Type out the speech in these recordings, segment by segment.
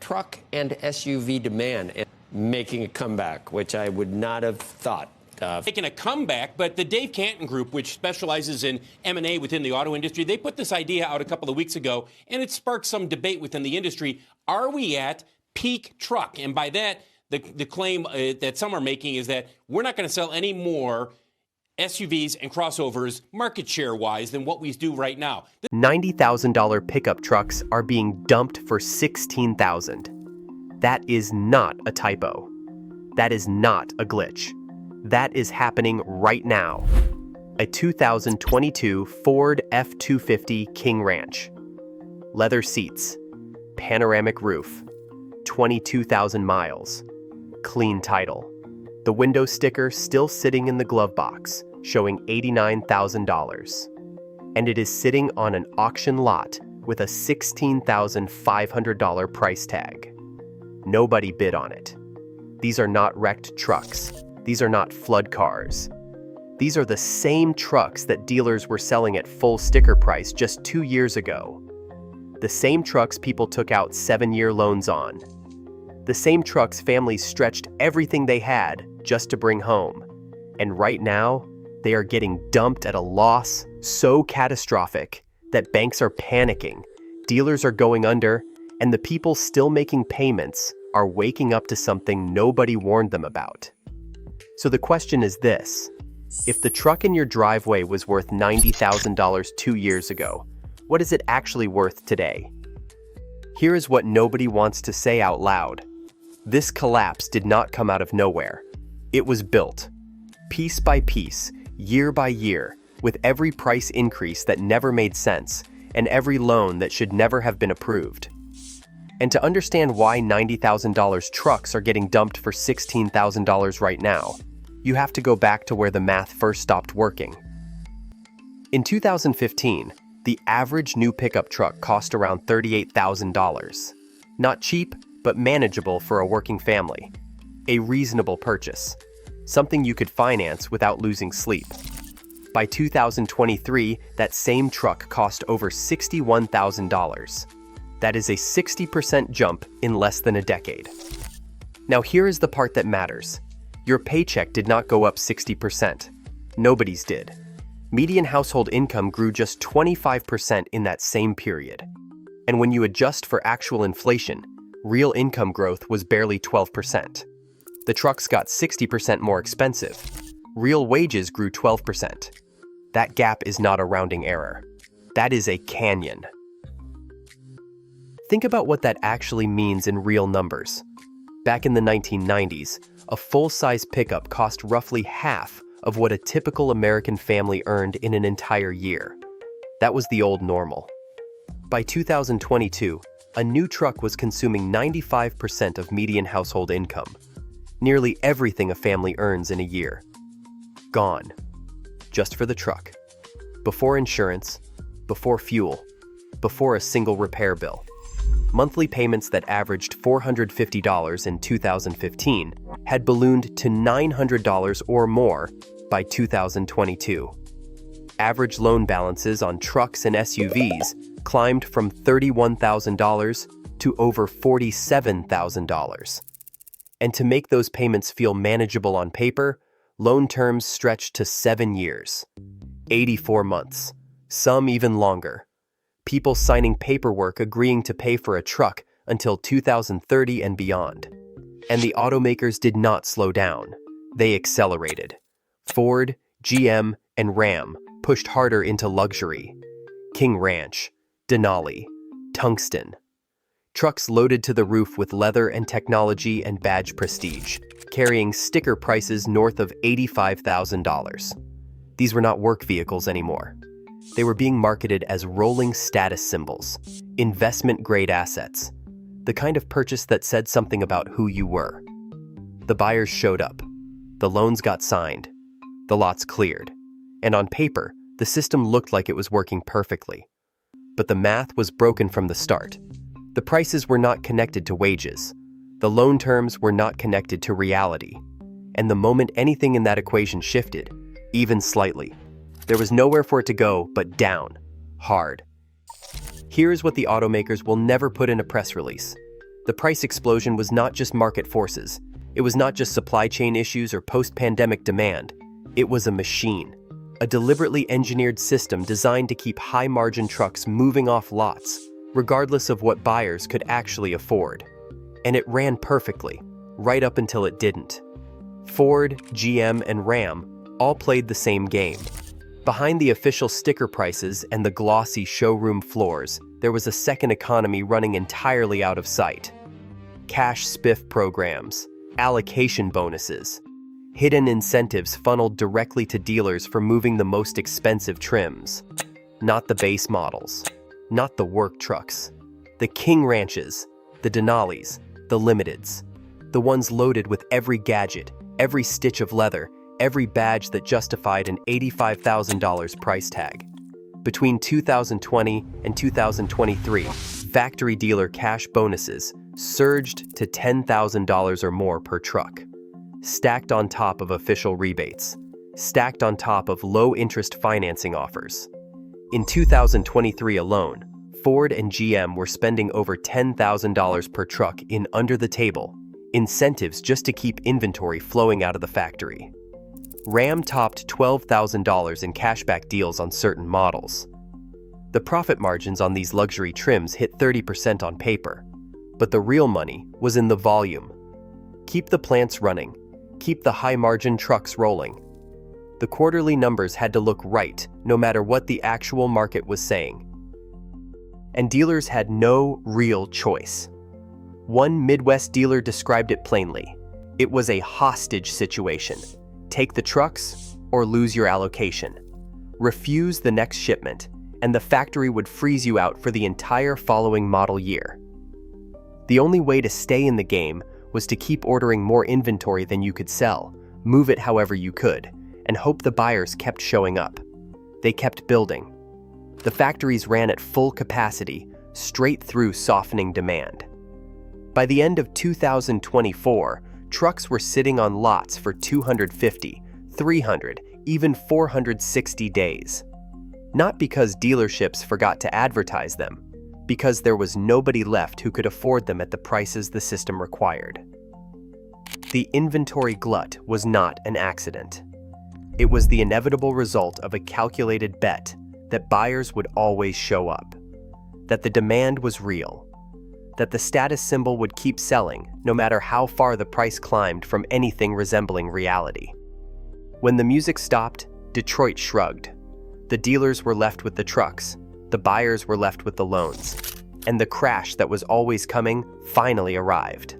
truck and SUV demand and making a comeback, which I would not have thought of. Making a comeback, but the Dave Canton Group, which specializes in M&A within the auto industry, they put this idea out a couple of weeks ago, and it sparked some debate within the industry. Are we at peak truck? And by that, the claim that some are making is that we're not going to sell any more SUVs and crossovers market share-wise than what we do right now. $90,000 pickup trucks are being dumped for $16,000. That is not a typo. That is not a glitch. That is happening right now. A 2022 Ford F-250 King Ranch. Leather seats. Panoramic roof. 22,000 miles. Clean title. The window sticker still sitting in the glove box, showing $89,000. And it is sitting on an auction lot with a $16,500 price tag. Nobody bid on it. These are not wrecked trucks. These are not flood cars. These are the same trucks that dealers were selling at full sticker price just 2 years ago. The same trucks people took out 7-year loans on. The same trucks families stretched everything they had just to bring home. And right now, they are getting dumped at a loss so catastrophic that banks are panicking, dealers are going under, and the people still making payments are waking up to something nobody warned them about. So the question is this: if the truck in your driveway was worth $90,000 2 years ago, what is it actually worth today? Here is what nobody wants to say out loud. This collapse did not come out of nowhere. It was built, piece by piece, year by year, with every price increase that never made sense and every loan that should never have been approved. And to understand why $90,000 trucks are getting dumped for $16,000 right now, you have to go back to where the math first stopped working. In 2015, the average new pickup truck cost around $38,000. Not cheap, but manageable for a working family. A reasonable purchase. Something you could finance without losing sleep. By 2023, that same truck cost over $61,000. That is a 60% jump in less than a decade. Now here is the part that matters. Your paycheck did not go up 60%. Nobody's did. Median household income grew just 25% in that same period. And when you adjust for actual inflation, real income growth was barely 12%. The trucks got 60% more expensive. Real wages grew 12%. That gap is not a rounding error. That is a canyon. Think about what that actually means in real numbers. Back in the 1990s, a full-size pickup cost roughly half of what a typical American family earned in an entire year. That was the old normal. By 2022, a new truck was consuming 95% of median household income. Nearly everything a family earns in a year. Gone. Just for the truck. Before insurance, before fuel, before a single repair bill. Monthly payments that averaged $450 in 2015 had ballooned to $900 or more by 2022. Average loan balances on trucks and SUVs climbed from $31,000 to over $47,000. And to make those payments feel manageable on paper, loan terms stretched to 7 years, 84 months, some even longer. People signing paperwork agreeing to pay for a truck until 2030 and beyond. And the automakers did not slow down. They accelerated. Ford, GM, and Ram pushed harder into luxury. King Ranch, Denali, Tungsten. Trucks loaded to the roof with leather and technology and badge prestige, carrying sticker prices north of $85,000. These were not work vehicles anymore. They were being marketed as rolling status symbols, investment-grade assets, the kind of purchase that said something about who you were. The buyers showed up. The loans got signed. The lots cleared. And on paper, the system looked like it was working perfectly. But the math was broken from the start. The prices were not connected to wages. The loan terms were not connected to reality. And the moment anything in that equation shifted, even slightly, there was nowhere for it to go but down, hard. Here is what the automakers will never put in a press release. The price explosion was not just market forces. It was not just supply chain issues or post-pandemic demand. It was a machine. A deliberately engineered system designed to keep high-margin trucks moving off lots, regardless of what buyers could actually afford. And it ran perfectly, right up until it didn't. Ford, GM, and Ram all played the same game. Behind the official sticker prices and the glossy showroom floors, there was a second economy running entirely out of sight. Cash spiff programs, allocation bonuses, hidden incentives funneled directly to dealers for moving the most expensive trims. Not the base models, not the work trucks. The King Ranches, the Denalis, the Limiteds. The ones loaded with every gadget, every stitch of leather, every badge that justified an $85,000 price tag. Between 2020 and 2023, factory dealer cash bonuses surged to $10,000 or more per truck, stacked on top of official rebates, stacked on top of low-interest financing offers. In 2023 alone, Ford and GM were spending over $10,000 per truck in under-the-table incentives just to keep inventory flowing out of the factory. Ram topped $12,000 in cashback deals on certain models. The profit margins on these luxury trims hit 30% on paper, but the real money was in the volume. Keep the plants running, keep the high-margin trucks rolling. The quarterly numbers had to look right, no matter what the actual market was saying. And dealers had no real choice. One Midwest dealer described it plainly. It was a hostage situation. Take the trucks or lose your allocation. Refuse the next shipment, and the factory would freeze you out for the entire following model year. The only way to stay in the game was to keep ordering more inventory than you could sell, move it however you could, and hope the buyers kept showing up. They kept building. The factories ran at full capacity, straight through softening demand. By the end of 2024, trucks were sitting on lots for 250, 300, even 460 days. Not because dealerships forgot to advertise them, because there was nobody left who could afford them at the prices the system required. The inventory glut was not an accident. It was the inevitable result of a calculated bet that buyers would always show up, that the demand was real, that the status symbol would keep selling no matter how far the price climbed from anything resembling reality. When the music stopped, Detroit shrugged. The dealers were left with the trucks, the buyers were left with the loans, and the crash that was always coming finally arrived.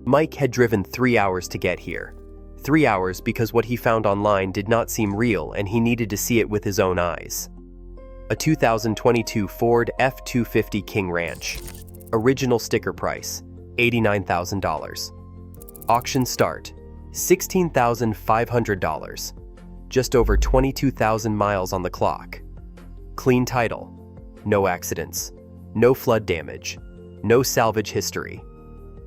Mike had driven 3 hours to get here. 3 hours because what he found online did not seem real and he needed to see it with his own eyes. A 2022 Ford F-250 King Ranch. Original sticker price, $89,000. Auction start, $16,500. Just over 22,000 miles on the clock. Clean title, no accidents, no flood damage, no salvage history.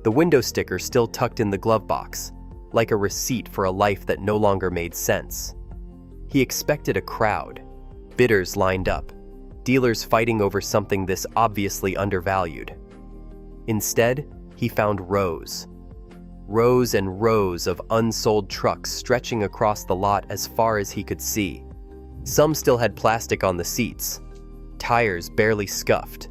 The window sticker still tucked in the glove box, like a receipt for a life that no longer made sense. He expected a crowd, bidders lined up, dealers fighting over something this obviously undervalued. Instead, he found rows and rows of unsold trucks stretching across the lot as far as he could see. Some still had plastic on the seats, tires barely scuffed,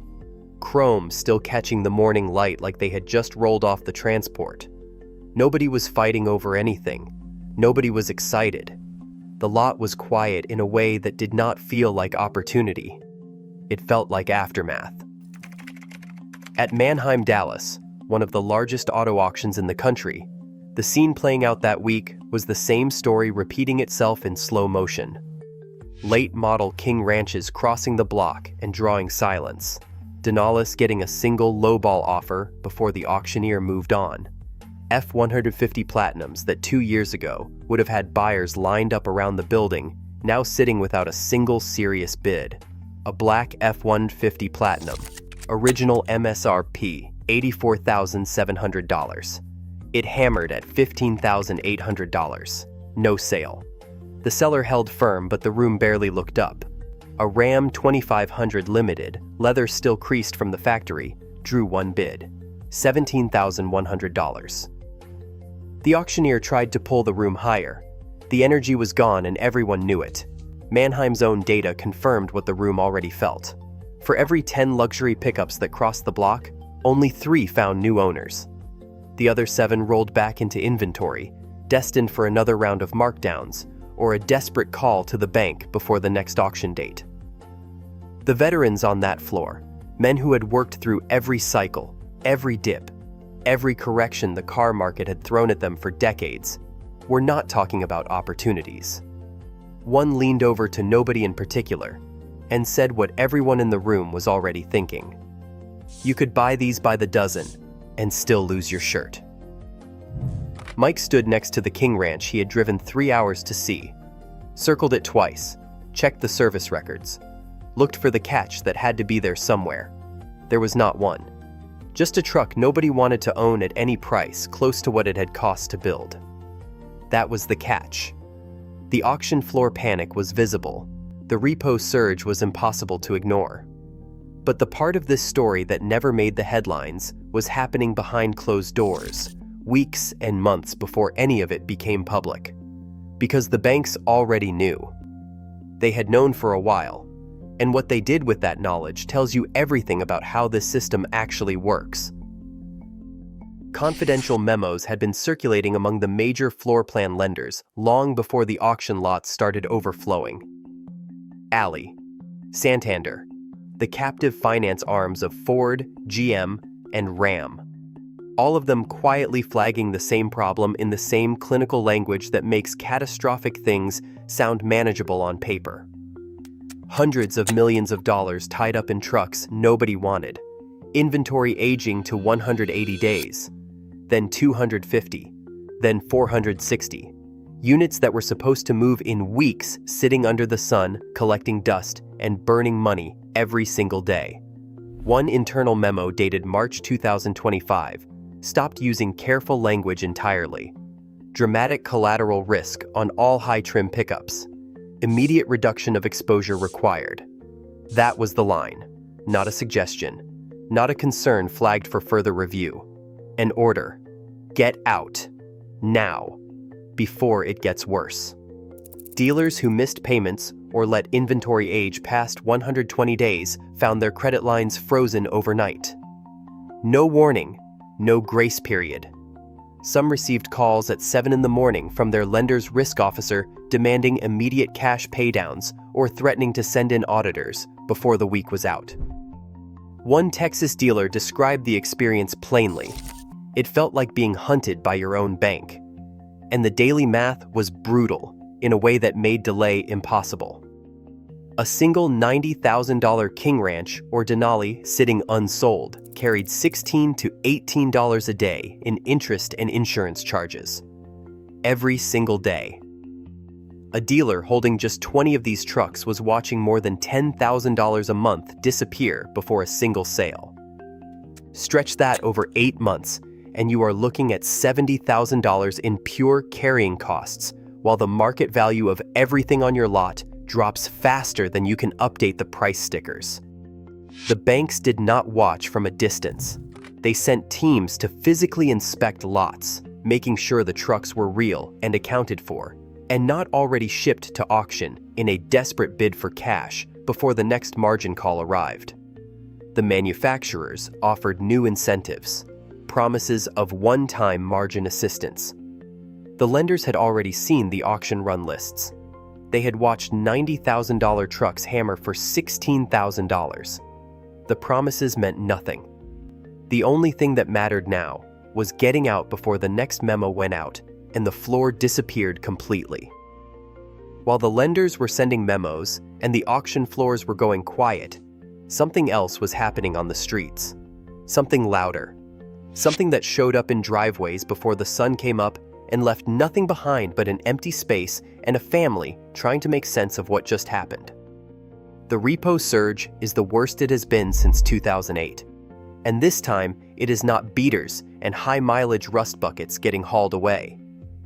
chrome still catching the morning light like they had just rolled off the transport. Nobody was fighting over anything. Nobody was excited. The lot was quiet in a way that did not feel like opportunity. It felt like aftermath. At Mannheim, Dallas, one of the largest auto auctions in the country, the scene playing out that week was the same story repeating itself in slow motion. Late model King Ranches crossing the block and drawing silence. Denali getting a single lowball offer before the auctioneer moved on. F-150 Platinums that 2 years ago would have had buyers lined up around the building, now sitting without a single serious bid. A black F-150 Platinum. Original MSRP, $84,700. It hammered at $15,800. No sale. The seller held firm, but the room barely looked up. A Ram 2500 Limited, leather still creased from the factory, drew one bid. $17,100. The auctioneer tried to pull the room higher. The energy was gone and everyone knew it. Mannheim's own data confirmed what the room already felt. For every 10 luxury pickups that crossed the block, only 3 found new owners. The other 7 rolled back into inventory, destined for another round of markdowns or a desperate call to the bank before the next auction date. The veterans on that floor, men who had worked through every cycle, every dip, every correction the car market had thrown at them for decades, were not talking about opportunities. One leaned over to nobody in particular and said what everyone in the room was already thinking. You could buy these by the dozen and still lose your shirt. Mike stood next to the King Ranch he had driven 3 hours to see, circled it twice, checked the service records, looked for the catch that had to be there somewhere. There was not one. Just a truck nobody wanted to own at any price close to what it had cost to build. That was the catch. The auction floor panic was visible. The repo surge was impossible to ignore. But the part of this story that never made the headlines was happening behind closed doors, weeks and months before any of it became public. Because the banks already knew. They had known for a while, and what they did with that knowledge tells you everything about how this system actually works. Confidential memos had been circulating among the major floor plan lenders long before the auction lots started overflowing. Ally, Santander, the captive finance arms of Ford, GM, and Ram. All of them quietly flagging the same problem in the same clinical language that makes catastrophic things sound manageable on paper. Hundreds of millions of dollars tied up in trucks nobody wanted, inventory aging to 180 days, then 250, then 460. Units that were supposed to move in weeks sitting under the sun, collecting dust and burning money every single day. One internal memo dated March 2025 stopped using careful language entirely. Dramatic collateral risk on all high-trim pickups. Immediate reduction of exposure required. That was the line, not a suggestion, not a concern flagged for further review. An order. Get out. Now. Before it gets worse. Dealers who missed payments or let inventory age past 120 days found their credit lines frozen overnight. No warning, no grace period. Some received calls at 7 in the morning from their lender's risk officer demanding immediate cash paydowns or threatening to send in auditors before the week was out. One Texas dealer described the experience plainly. It felt like being hunted by your own bank. And the daily math was brutal in a way that made delay impossible. A single $90,000 King Ranch or Denali sitting unsold carried $16 to $18 a day in interest and insurance charges. Every single day. A dealer holding just 20 of these trucks was watching more than $10,000 a month disappear before a single sale. Stretch that over 8 months, and you are looking at $70,000 in pure carrying costs, while the market value of everything on your lot drops faster than you can update the price stickers. The banks did not watch from a distance. They sent teams to physically inspect lots, making sure the trucks were real and accounted for, and not already shipped to auction in a desperate bid for cash before the next margin call arrived. The manufacturers offered new incentives, promises of one-time margin assistance. The lenders had already seen the auction run lists. They had watched $90,000 trucks hammer for $16,000. The promises meant nothing. The only thing that mattered now was getting out before the next memo went out and the floor disappeared completely. While the lenders were sending memos and the auction floors were going quiet, something else was happening on the streets. Something louder. Something that showed up in driveways before the sun came up and left nothing behind but an empty space and a family trying to make sense of what just happened. The repo surge is the worst it has been since 2008. And this time, it is not beaters and high-mileage rust buckets getting hauled away.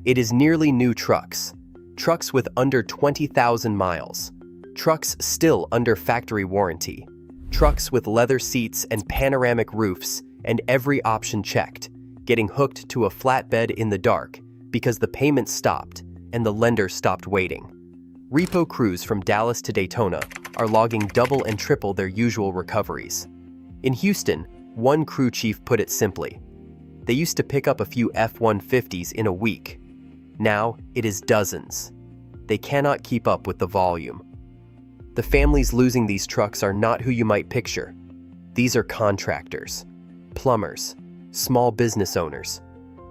It is nearly new trucks. Trucks with under 20,000 miles. Trucks still under factory warranty. Trucks with leather seats and panoramic roofs and every option checked, getting hooked to a flatbed in the dark because the payment stopped and the lender stopped waiting. Repo crews from Dallas to Daytona are logging double and triple their usual recoveries. In Houston, one crew chief put it simply: they used to pick up a few F-150s in a week. Now it is dozens. They cannot keep up with the volume. The families losing these trucks are not who you might picture. These are contractors, plumbers, small business owners,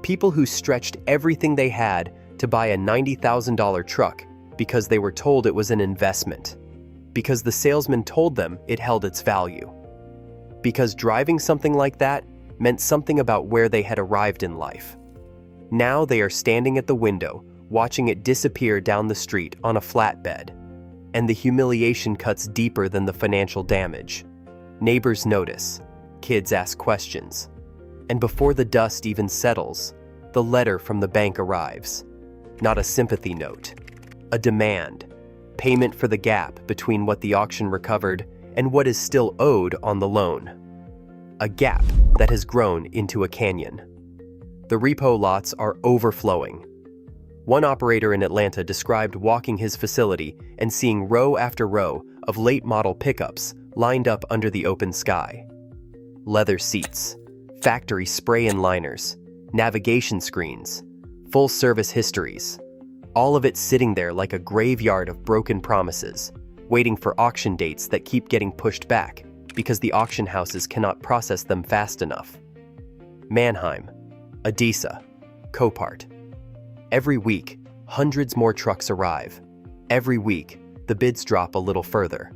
people who stretched everything they had to buy a $90,000 truck because they were told it was an investment, because the salesman told them it held its value, because driving something like that meant something about where they had arrived in life. Now they are standing at the window, watching it disappear down the street on a flatbed, and the humiliation cuts deeper than the financial damage. Neighbors notice, kids ask questions, and before the dust even settles, the letter from the bank arrives. Not a sympathy note, a demand, payment for the gap between what the auction recovered and what is still owed on the loan. A gap that has grown into a canyon. The repo lots are overflowing. One operator in Atlanta described walking his facility and seeing row after row of late-model pickups lined up under the open sky. Leather seats, factory spray and liners, navigation screens, full-service histories, all of it sitting there like a graveyard of broken promises, waiting for auction dates that keep getting pushed back because the auction houses cannot process them fast enough. Mannheim, Edessa, Copart. Every week, hundreds more trucks arrive. Every week, the bids drop a little further.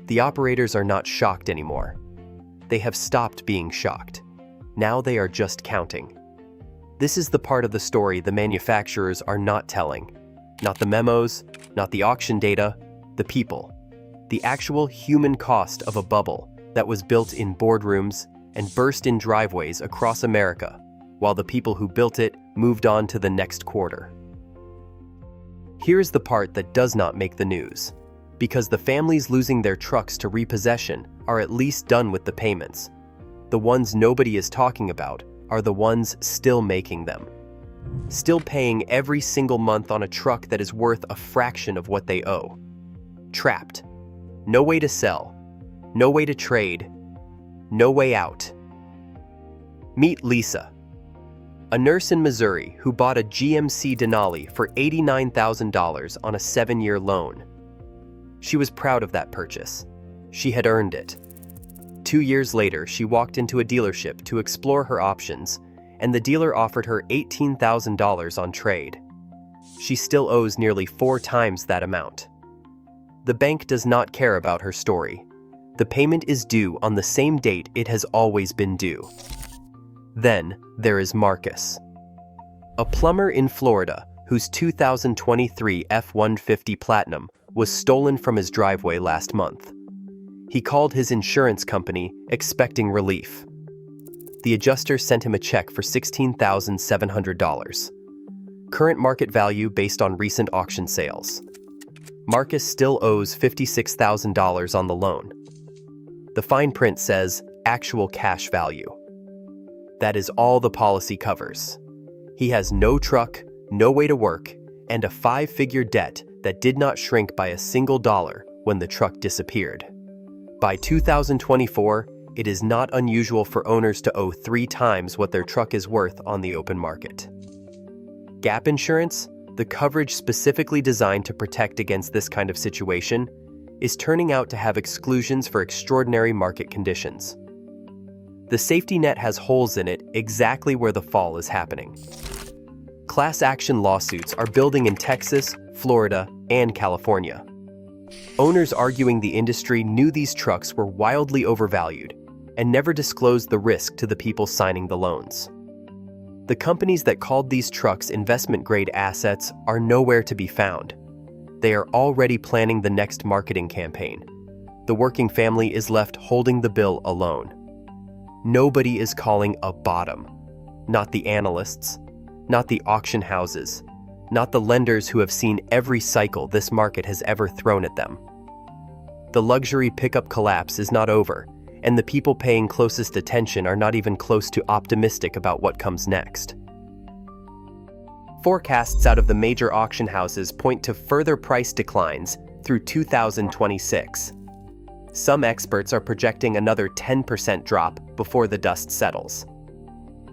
The operators are not shocked anymore. They have stopped being shocked. Now they are just counting. This is the part of the story the manufacturers are not telling. Not the memos, not the auction data, the people. The actual human cost of a bubble that was built in boardrooms and burst in driveways across America, while the people who built it moved on to the next quarter. Here's the part that does not make the news. Because the families losing their trucks to repossession are at least done with the payments. The ones nobody is talking about are the ones still making them. Still paying every single month on a truck that is worth a fraction of what they owe. Trapped. No way to sell. No way to trade. No way out. Meet Lisa, a nurse in Missouri who bought a GMC Denali for $89,000 on a 7-year loan. She was proud of that purchase. She had earned it. 2 years later, she walked into a dealership to explore her options, and the dealer offered her $18,000 on trade. She still owes nearly 4 times that amount. The bank does not care about her story. The payment is due on the same date it has always been due. Then there is Marcus, a plumber in Florida whose 2023 F-150 Platinum was stolen from his driveway last month. He called his insurance company expecting relief. The adjuster sent him a check for $16,700. Current market value based on recent auction sales. Marcus still owes $56,000 on the loan. The fine print says actual cash value. That is all the policy covers. He has no truck, no way to work, and a 5-figure debt that did not shrink by a single dollar when the truck disappeared. By 2024, it is not unusual for owners to owe 3 times what their truck is worth on the open market. Gap insurance, the coverage specifically designed to protect against this kind of situation, is turning out to have exclusions for extraordinary market conditions. The safety net has holes in it exactly where the fall is happening. Class action lawsuits are building in Texas, Florida, and California. Owners arguing the industry knew these trucks were wildly overvalued and never disclosed the risk to the people signing the loans. The companies that called these trucks investment-grade assets are nowhere to be found. They are already planning the next marketing campaign. The working family is left holding the bill alone. Nobody is calling a bottom. Not the analysts, not the auction houses, not the lenders who have seen every cycle this market has ever thrown at them. The luxury pickup collapse is not over, and the people paying closest attention are not even close to optimistic about what comes next. Forecasts out of the major auction houses point to further price declines through 2026. Some experts are projecting another 10% drop before the dust settles.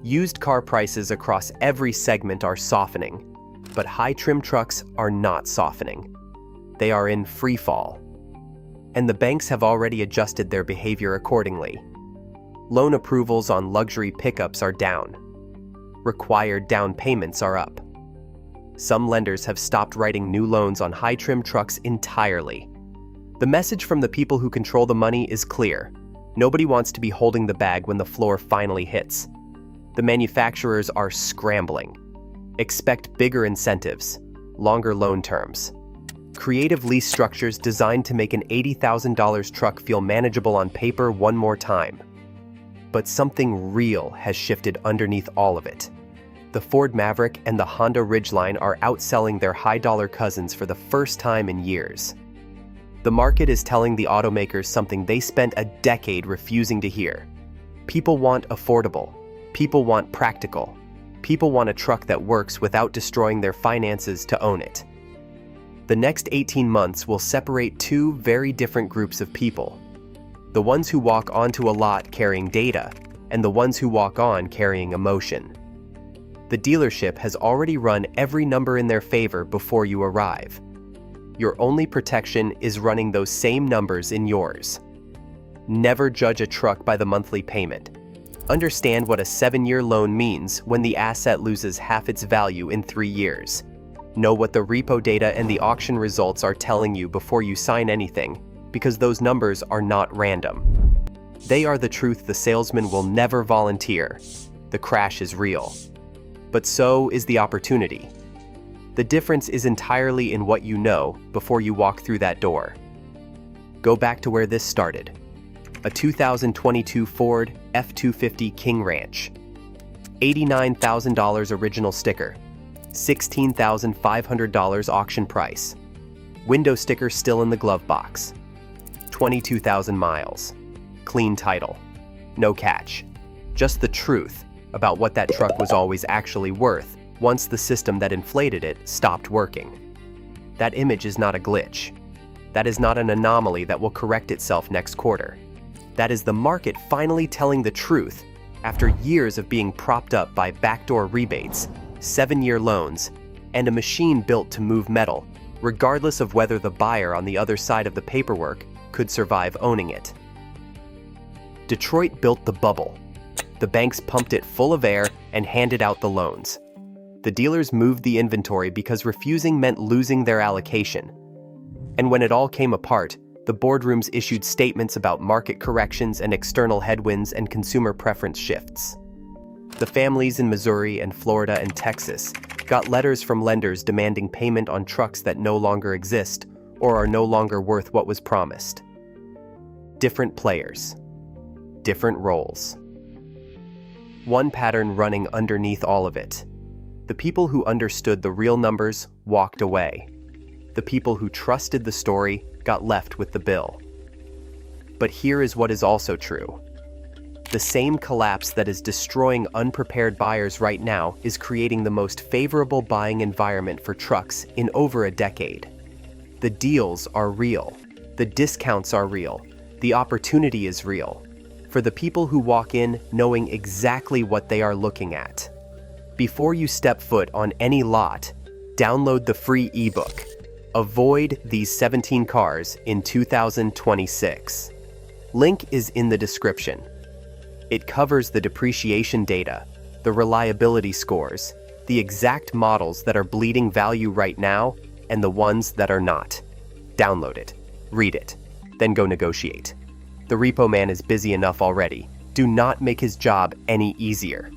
Used car prices across every segment are softening, but high-trim trucks are not softening. They are in free fall. And the banks have already adjusted their behavior accordingly. Loan approvals on luxury pickups are down. Required down payments are up. Some lenders have stopped writing new loans on high-trim trucks entirely. The message from the people who control the money is clear. Nobody wants to be holding the bag when the floor finally hits. The manufacturers are scrambling. Expect bigger incentives, longer loan terms, creative lease structures designed to make an $80,000 truck feel manageable on paper one more time. But something real has shifted underneath all of it. The Ford Maverick and the Honda Ridgeline are outselling their high-dollar cousins for the first time in years. The market is telling the automakers something they spent a decade refusing to hear. People want affordable. People want practical. People want a truck that works without destroying their finances to own it. The next 18 months will separate two very different groups of people. The ones who walk onto a lot carrying data, and the ones who walk on carrying emotion. The dealership has already run every number in their favor before you arrive. Your only protection is running those same numbers in yours. Never judge a truck by the monthly payment. Understand what a 7-year loan means when the asset loses half its value in 3 years. Know what the repo data and the auction results are telling you before you sign anything, because those numbers are not random. They are the truth the salesman will never volunteer. The crash is real. But so is the opportunity. The difference is entirely in what you know before you walk through that door. Go back to where this started. A 2022 Ford F-250 King Ranch. $89,000 original sticker. $16,500 auction price. Window sticker still in the glove box. 22,000 miles. Clean title. No catch. Just the truth about what that truck was always actually worth once the system that inflated it stopped working. That image is not a glitch. That is not an anomaly that will correct itself next quarter. That is the market finally telling the truth after years of being propped up by backdoor rebates, 7-year loans, and a machine built to move metal, regardless of whether the buyer on the other side of the paperwork could survive owning it. Detroit built the bubble. The banks pumped it full of air and handed out the loans. The dealers moved the inventory because refusing meant losing their allocation. And when it all came apart, the boardrooms issued statements about market corrections and external headwinds and consumer preference shifts. The families in Missouri and Florida and Texas got letters from lenders demanding payment on trucks that no longer exist or are no longer worth what was promised. Different players. Different roles. One pattern running underneath all of it. The people who understood the real numbers walked away. The people who trusted the story got left with the bill. But here is what is also true. The same collapse that is destroying unprepared buyers right now is creating the most favorable buying environment for trucks in over a decade. The deals are real. The discounts are real. The opportunity is real. For the people who walk in knowing exactly what they are looking at. Before you step foot on any lot, download the free ebook. Avoid these 17 cars in 2026. Link is in the description. It covers the depreciation data, the reliability scores, the exact models that are bleeding value right now, and the ones that are not. Download it, read it, then go negotiate. The repo man is busy enough already. Do not make his job any easier.